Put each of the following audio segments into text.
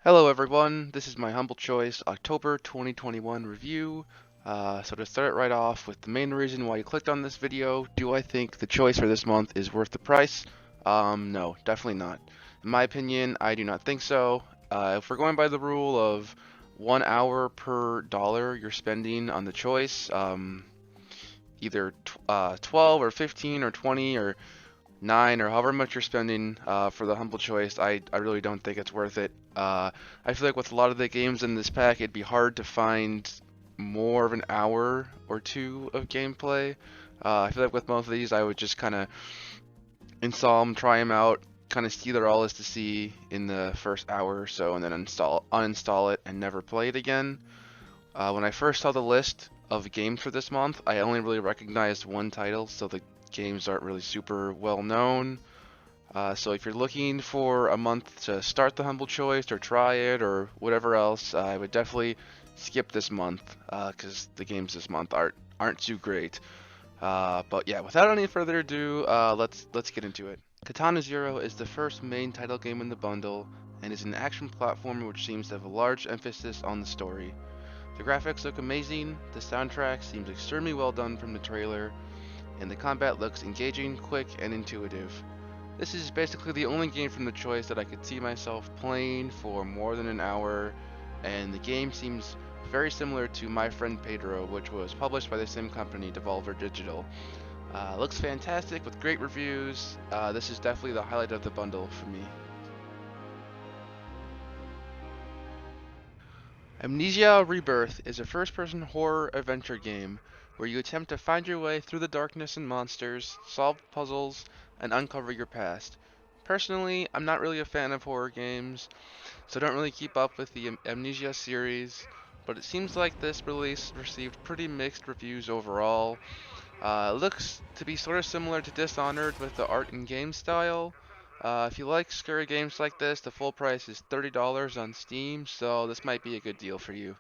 Hello everyone, this is my humble choice October 2021 review. So to start right off with the main reason why you clicked on this video, do I think the choice for this month is worth the price? No, definitely not. In my opinion, I do not think so. If we're going by the rule of 1 hour per dollar you're spending on the choice, either 12 or 15 or 20 or 9 or however much you're spending for the humble choice, I really don't think it's worth it. I feel like with a lot of the games in this pack, it'd be hard to find more of an hour or two of gameplay. I feel like with most of these, I would just kind of install them, try them out, kind of see what there all is to see in the first hour or so, and then uninstall it, and never play it again. When I first saw the list of games for this month, I only really recognized one title, so the games aren't really super well known. So if you're looking for a month to start the humble choice or try it or whatever else, I would definitely skip this month because the games this month aren't too great. But yeah, without any further ado, let's get into it. Katana Zero is the first main title game in the bundle and is an action platformer which seems to have a large emphasis on the story. The graphics look amazing, the soundtrack seems extremely well done from the trailer, and the combat looks engaging, quick, and intuitive. This is basically the only game from the choice that I could see myself playing for more than an hour, and the game seems very similar to My Friend Pedro, which was published by the same company, Devolver Digital. Looks fantastic with great reviews. This is definitely the highlight of the bundle for me. Amnesia Rebirth is a first-person horror adventure game where you attempt to find your way through the darkness and monsters, solve puzzles, and uncover your past. Personally, I'm not really a fan of horror games, so don't really keep up with the Amnesia series, but it seems like this release received pretty mixed reviews overall. It looks to be sort of similar to Dishonored with the art and game style. If you like scary games like this, the full price is $30 on Steam, so this might be a good deal for you.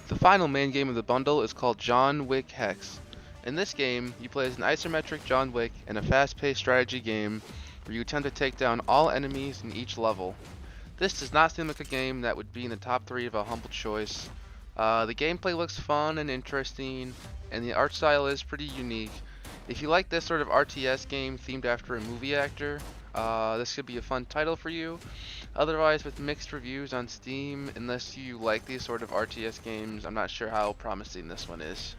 The final main game of the bundle is called Wick Hex. In this game, you play as an isometric John Wick in a fast-paced strategy game where you attempt to take down all enemies in each level. This does not seem like a game that would be in the top 3 of a humble choice. The gameplay looks fun and interesting, and the art style is pretty unique. If you like this sort of RTS game themed after a movie actor, this could be a fun title for you. Otherwise, with mixed reviews on Steam, unless you like these sort of RTS games, I'm not sure how promising this one is.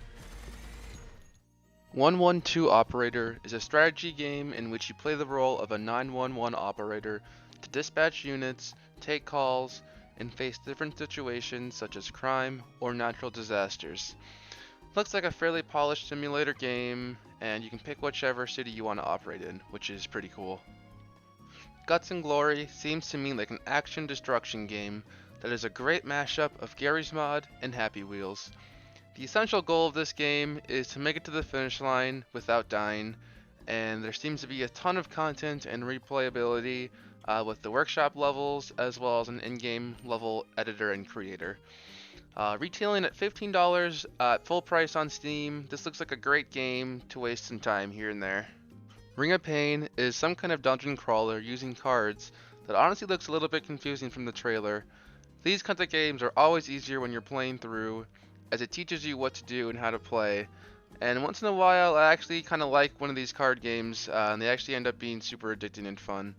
112 Operator is a strategy game in which you play the role of a 911 operator to dispatch units, take calls, and face different situations such as crime or natural disasters. Looks like a fairly polished simulator game, and you can pick whichever city you want to operate in, which is pretty cool. Guts and Glory seems to me like an action destruction game that is a great mashup of Garry's Mod and Happy Wheels. The essential goal of this game is to make it to the finish line without dying, and there seems to be a ton of content and replayability with the workshop levels as well as an in-game level editor and creator. Retailing at $15 at full price on Steam, this looks like a great game to waste some time here and there. Ring of Pain is some kind of dungeon crawler using cards that honestly looks a little bit confusing from the trailer. These kinds of games are always easier when you're playing through, as it teaches you what to do and how to play. And once in a while, I actually kind of like one of these card games, and they actually end up being super addicting and fun.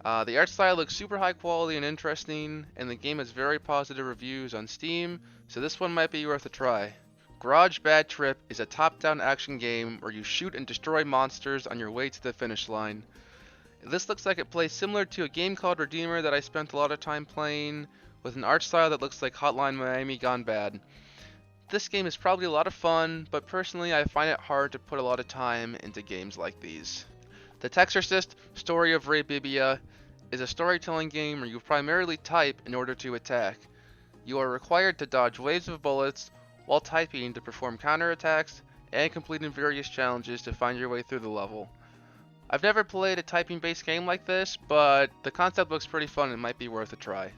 The art style looks super high quality and interesting, and the game has very positive reviews on Steam, so this one might be worth a try. Garage Bad Trip is a top-down action game where you shoot and destroy monsters on your way to the finish line. This looks like it plays similar to a game called Redeemer that I spent a lot of time playing, with an art style that looks like Hotline Miami gone bad. This game is probably a lot of fun, but personally I find it hard to put a lot of time into games like these. The Textorcist Story of Bibbia is a storytelling game where you primarily type in order to attack. You are required to dodge waves of bullets while typing to perform counterattacks and completing various challenges to find your way through the level. I've never played a typing based game like this, but the concept looks pretty fun and might be worth a try.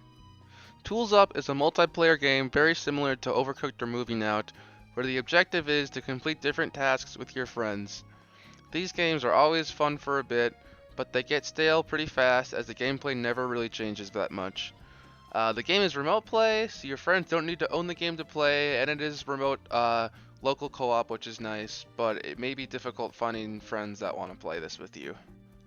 Tools Up is a multiplayer game very similar to Overcooked or Moving Out, where the objective is to complete different tasks with your friends. These games are always fun for a bit, but they get stale pretty fast as the gameplay never really changes that much. The game is remote play, so your friends don't need to own the game to play, and it is remote local co-op, which is nice, but it may be difficult finding friends that want to play this with you.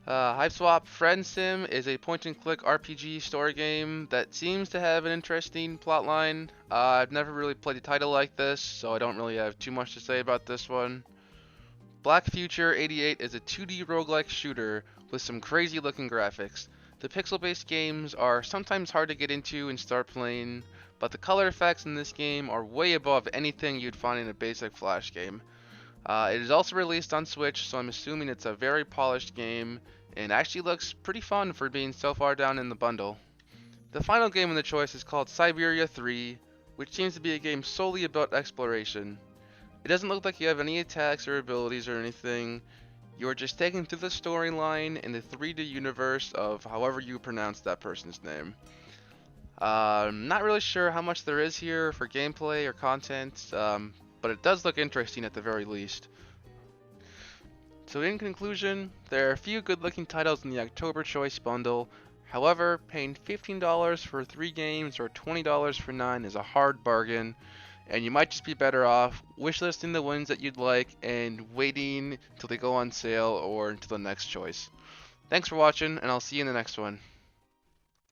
Hiveswap Friendsim is a point-and-click RPG story game that seems to have an interesting plotline. I've never really played a title like this, so I don't really have too much to say about this one. Black Future 88 is a 2D roguelike shooter with some crazy looking graphics. The pixel-based games are sometimes hard to get into and start playing, but the color effects in this game are way above anything you'd find in a basic Flash game. It is also released on Switch, so I'm assuming it's a very polished game, and actually looks pretty fun for being so far down in the bundle. The final game in the choice is called Syberia 3, which seems to be a game solely about exploration. It doesn't look like you have any attacks or abilities or anything. You are just taken through the storyline in the 3D universe of however you pronounce that person's name. Not really sure how much there is here for gameplay or content, but it does look interesting at the very least. So in conclusion, there are a few good looking titles in the October Choice bundle. However, paying $15 for 3 games or $20 for 9 is a hard bargain, and you might just be better off wishlisting the ones that you'd like and waiting till they go on sale or until the next choice. Thanks for watching, and I'll see you in the next one.